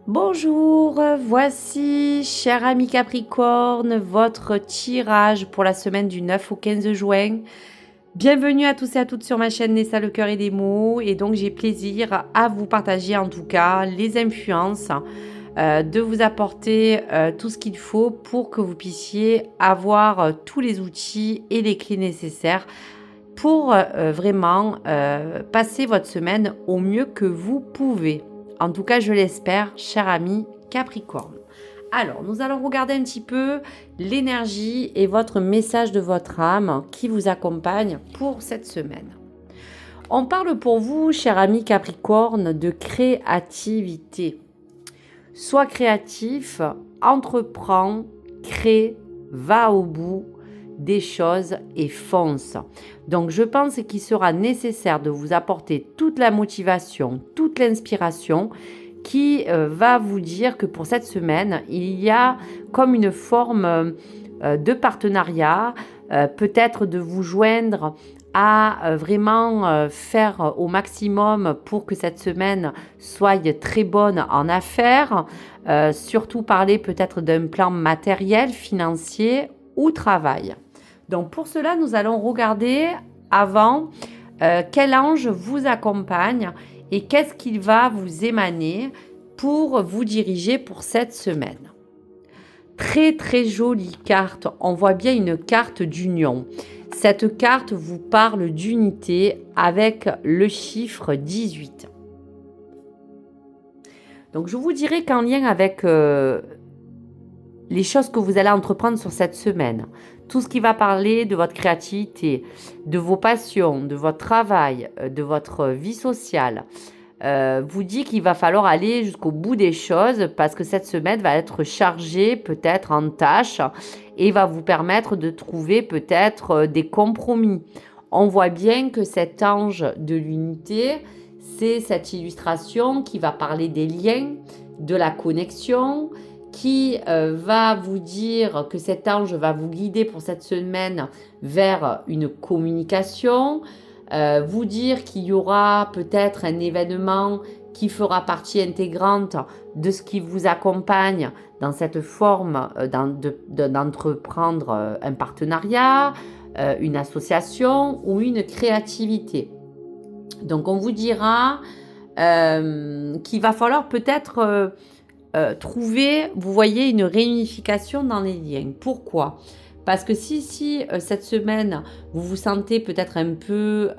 Bonjour, voici, cher ami Capricorne, votre tirage pour la semaine du 9 au 15 juin. Bienvenue à tous et à toutes sur ma chaîne Nessa le cœur et des mots. Et donc j'ai plaisir à vous partager en tout cas les influences, de vous apporter tout ce qu'il faut pour que vous puissiez avoir tous les outils et les clés nécessaires pour vraiment passer votre semaine au mieux que vous pouvez. En tout cas, je l'espère, cher ami Capricorne. Alors, nous allons regarder un petit peu l'énergie et votre message de votre âme qui vous accompagne pour cette semaine. On parle pour vous, cher ami Capricorne, de créativité. Sois créatif, entreprends, crée, va au bout des choses et fonce. Donc je pense qu'il sera nécessaire de vous apporter toute la motivation, toute l'inspiration qui va vous dire que pour cette semaine, il y a comme une forme de partenariat, peut-être de vous joindre à vraiment faire au maximum pour que cette semaine soit très bonne en affaires, surtout parler peut-être d'un plan matériel, financier ou travail. Donc pour cela, nous allons regarder avant quel ange vous accompagne et qu'est-ce qu'il va vous émaner pour vous diriger pour cette semaine. Très très jolie carte, on voit bien une carte d'union. Cette carte vous parle d'unité avec le chiffre 18. Donc je vous dirais qu'en lien avec les choses que vous allez entreprendre sur cette semaine, tout ce qui va parler de votre créativité, de vos passions, de votre travail, de votre vie sociale, vous dit qu'il va falloir aller jusqu'au bout des choses parce que cette semaine va être chargée peut-être en tâches et va vous permettre de trouver peut-être des compromis. On voit bien que cet ange de l'unité, c'est cette illustration qui va parler des liens, de la connexion, qui va vous dire que cet ange va vous guider pour cette semaine vers une communication, vous dire qu'il y aura peut-être un événement qui fera partie intégrante de ce qui vous accompagne dans cette forme d'entreprendre un partenariat, une association ou une créativité. Donc on vous dira qu'il va falloir peut-être trouver, vous voyez, une réunification dans les liens. Pourquoi ? Parce que si cette semaine, vous vous sentez peut-être un peu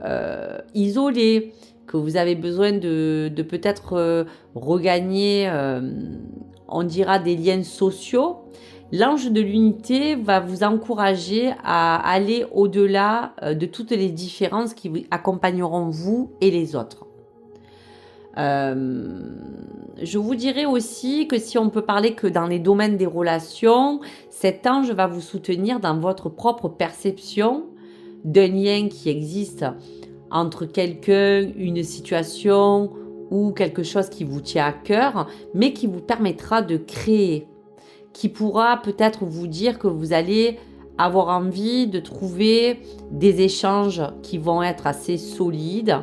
isolé, que vous avez besoin de peut-être regagner, on dira, des liens sociaux, l'ange de l'unité va vous encourager à aller au-delà de toutes les différences qui vous accompagneront vous et les autres. Je vous dirais aussi que si on peut parler que dans les domaines des relations, cet ange va vous soutenir dans votre propre perception d'un lien qui existe entre quelqu'un, une situation ou quelque chose qui vous tient à cœur, mais qui vous permettra de créer, qui pourra peut-être vous dire que vous allez avoir envie de trouver des échanges qui vont être assez solides.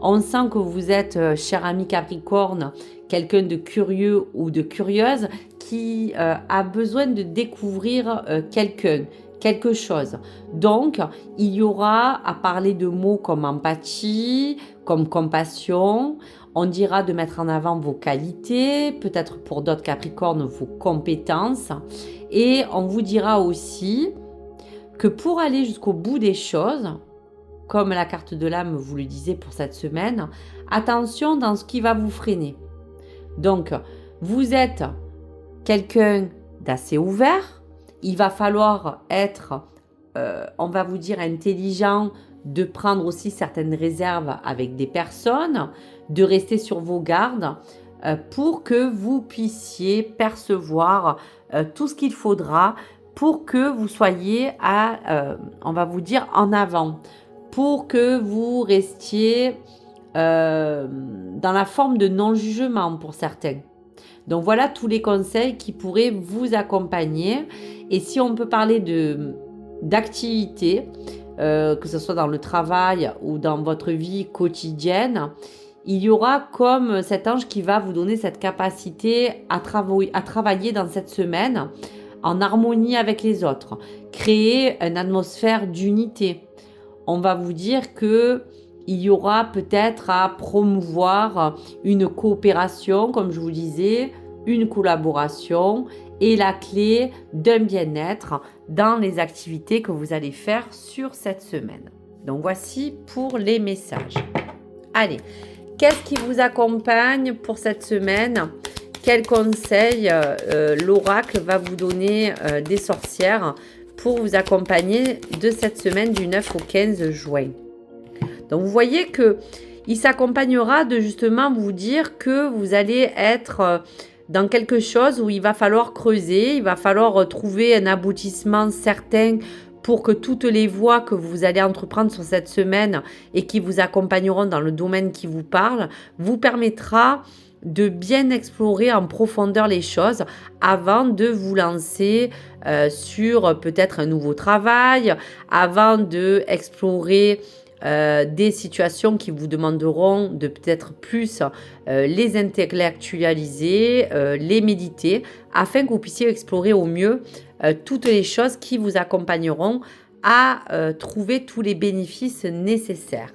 On sent que vous êtes, cher ami Capricorne, quelqu'un de curieux ou de curieuse qui a besoin de découvrir quelque chose. Donc, il y aura à parler de mots comme empathie, comme compassion. On dira de mettre en avant vos qualités, peut-être pour d'autres Capricornes, vos compétences. Et on vous dira aussi que pour aller jusqu'au bout des choses, comme la carte de l'âme vous le disait pour cette semaine, attention dans ce qui va vous freiner. Donc, vous êtes quelqu'un d'assez ouvert, il va falloir être, on va vous dire, intelligent, de prendre aussi certaines réserves avec des personnes, de rester sur vos gardes pour que vous puissiez percevoir tout ce qu'il faudra pour que vous soyez on va vous dire, en avant, pour que vous restiez dans la forme de non-jugement pour certains. Donc voilà tous les conseils qui pourraient vous accompagner. Et si on peut parler d'activité, que ce soit dans le travail ou dans votre vie quotidienne, il y aura comme cet ange qui va vous donner cette capacité à travailler dans cette semaine en harmonie avec les autres, créer une atmosphère d'unité. On va vous dire que il y aura peut-être à promouvoir une coopération, comme je vous disais, une collaboration et la clé d'un bien-être dans les activités que vous allez faire sur cette semaine. Donc voici pour les messages. Allez, qu'est-ce qui vous accompagne pour cette semaine ? Quel conseil l'oracle va vous donner des sorcières pour vous accompagner de cette semaine du 9 au 15 juin. Donc vous voyez qu'il s'accompagnera de justement vous dire que vous allez être dans quelque chose où il va falloir creuser, il va falloir trouver un aboutissement certain pour que toutes les voies que vous allez entreprendre sur cette semaine et qui vous accompagneront dans le domaine qui vous parle, vous permettra de bien explorer en profondeur les choses avant de vous lancer sur peut-être un nouveau travail, avant de explorer des situations qui vous demanderont de peut-être plus les intellectualiser, les méditer, afin que vous puissiez explorer au mieux toutes les choses qui vous accompagneront à trouver tous les bénéfices nécessaires.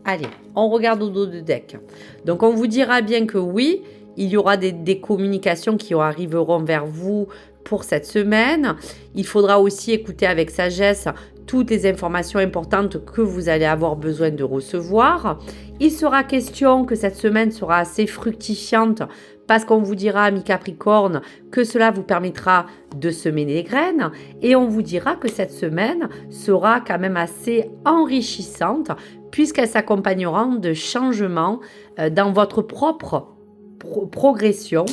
Allez, on regarde au dos de deck. Donc, on vous dira bien que oui, il y aura des communications qui arriveront vers vous pour cette semaine. Il faudra aussi écouter avec sagesse toutes les informations importantes que vous allez avoir besoin de recevoir. Il sera question que cette semaine sera assez fructifiante parce qu'on vous dira, amis Capricorne, que cela vous permettra de semer les graines et on vous dira que cette semaine sera quand même assez enrichissante puisqu'elle s'accompagnera de changements dans votre propre progression.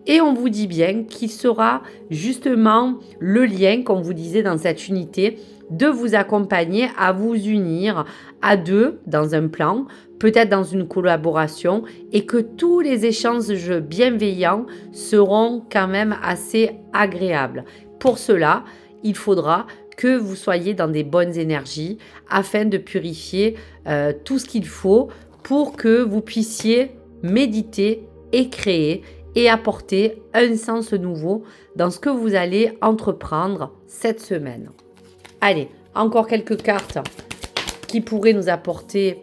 Et on vous dit bien qu'il sera justement le lien, comme vous disait dans cette unité, de vous accompagner à vous unir à deux dans un plan, peut-être dans une collaboration, et que tous les échanges bienveillants seront quand même assez agréables. Pour cela, il faudra que vous soyez dans des bonnes énergies afin de purifier tout ce qu'il faut pour que vous puissiez méditer et créer et apporter un sens nouveau dans ce que vous allez entreprendre cette semaine. Allez, encore quelques cartes qui pourraient nous apporter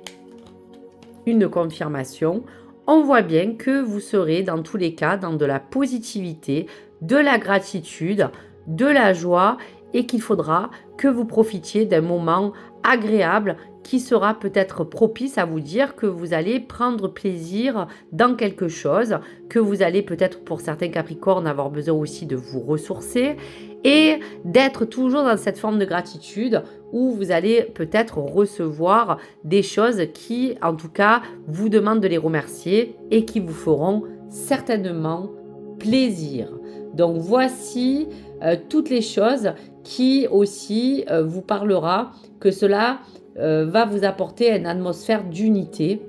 une confirmation. On voit bien que vous serez dans tous les cas dans de la positivité, de la gratitude, de la joie et qu'il faudra que vous profitiez d'un moment agréable qui sera peut-être propice à vous dire que vous allez prendre plaisir dans quelque chose, que vous allez peut-être pour certains Capricornes avoir besoin aussi de vous ressourcer et d'être toujours dans cette forme de gratitude où vous allez peut-être recevoir des choses qui, en tout cas, vous demandent de les remercier et qui vous feront certainement plaisir. Donc voici toutes les choses qui aussi vous parlera que cela va vous apporter une atmosphère d'unité,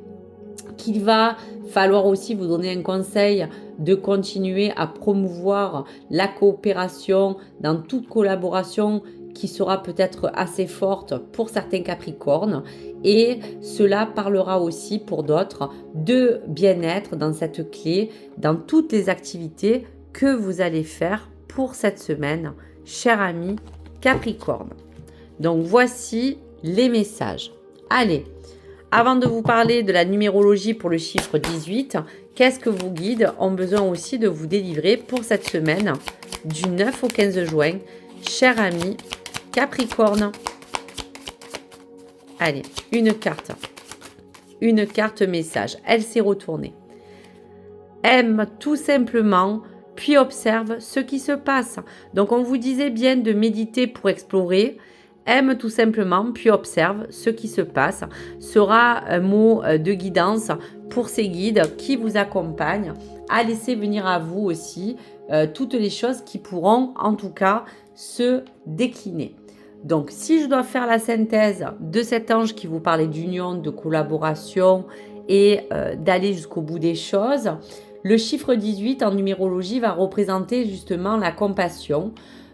qu'il va falloir aussi vous donner un conseil de continuer à promouvoir la coopération dans toute collaboration qui sera peut-être assez forte pour certains Capricornes et cela parlera aussi pour d'autres de bien-être dans cette clé, dans toutes les activités que vous allez faire pour cette semaine, chers amis Capricorne. Donc voici les messages. Allez, avant de vous parler de la numérologie pour le chiffre 18, qu'est-ce que vos guides ont besoin aussi de vous délivrer pour cette semaine du 9 au 15 juin, chers amis Capricorne. Allez, une carte message, elle s'est retournée. Aime tout simplement, puis observe ce qui se passe. Donc on vous disait bien de méditer pour explorer. Aime tout simplement, puis observe ce qui se passe. Sera un mot de guidance pour ces guides qui vous accompagnent à laisser venir à vous aussi toutes les choses qui pourront en tout cas se décliner. Donc si je dois faire la synthèse de cet ange qui vous parlait d'union, de collaboration et d'aller jusqu'au bout des choses, le chiffre 18 en numérologie va représenter justement la compassion,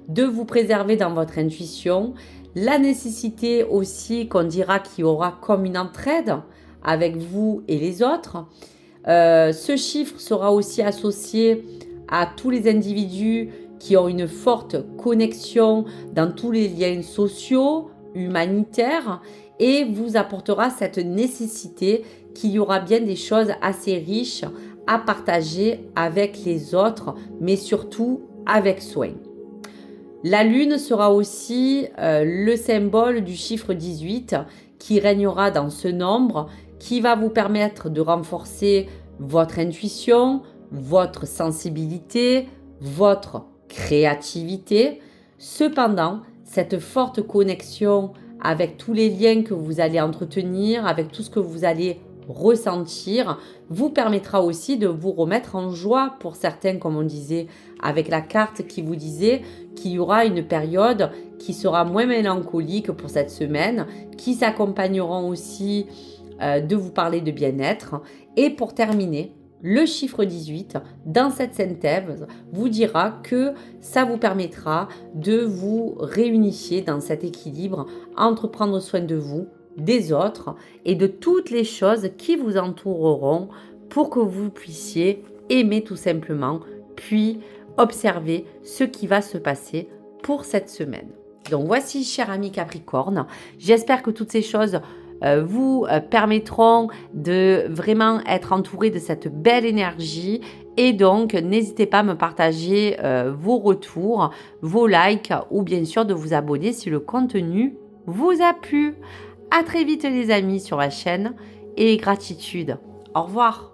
de vous préserver dans votre intuition, la nécessité aussi qu'on dira qu'il y aura comme une entraide avec vous et les autres. Ce chiffre sera aussi associé à tous les individus qui ont une forte connexion dans tous les liens sociaux, humanitaires, et vous apportera cette nécessité qu'il y aura bien des choses assez riches à partager avec les autres, mais surtout avec soin. La lune sera aussi le symbole du chiffre 18 qui régnera dans ce nombre, qui va vous permettre de renforcer votre intuition, votre sensibilité, votre créativité. Cependant, cette forte connexion avec tous les liens que vous allez entretenir, avec tout ce que vous allez ressentir, vous permettra aussi de vous remettre en joie pour certains, comme on disait avec la carte qui vous disait qu'il y aura une période qui sera moins mélancolique pour cette semaine, qui s'accompagneront aussi de vous parler de bien-être. Et pour terminer, le chiffre 18 dans cette synthèse vous dira que ça vous permettra de vous réunifier dans cet équilibre entre prendre soin de vous, des autres et de toutes les choses qui vous entoureront pour que vous puissiez aimer tout simplement, puis observer ce qui va se passer pour cette semaine. Donc voici, cher ami Capricorne, j'espère que toutes ces choses vous permettront de vraiment être entouré de cette belle énergie. Et donc, n'hésitez pas à me partager vos retours, vos likes ou bien sûr de vous abonner si le contenu vous a plu. À très vite les amis sur ma chaîne et gratitude. Au revoir.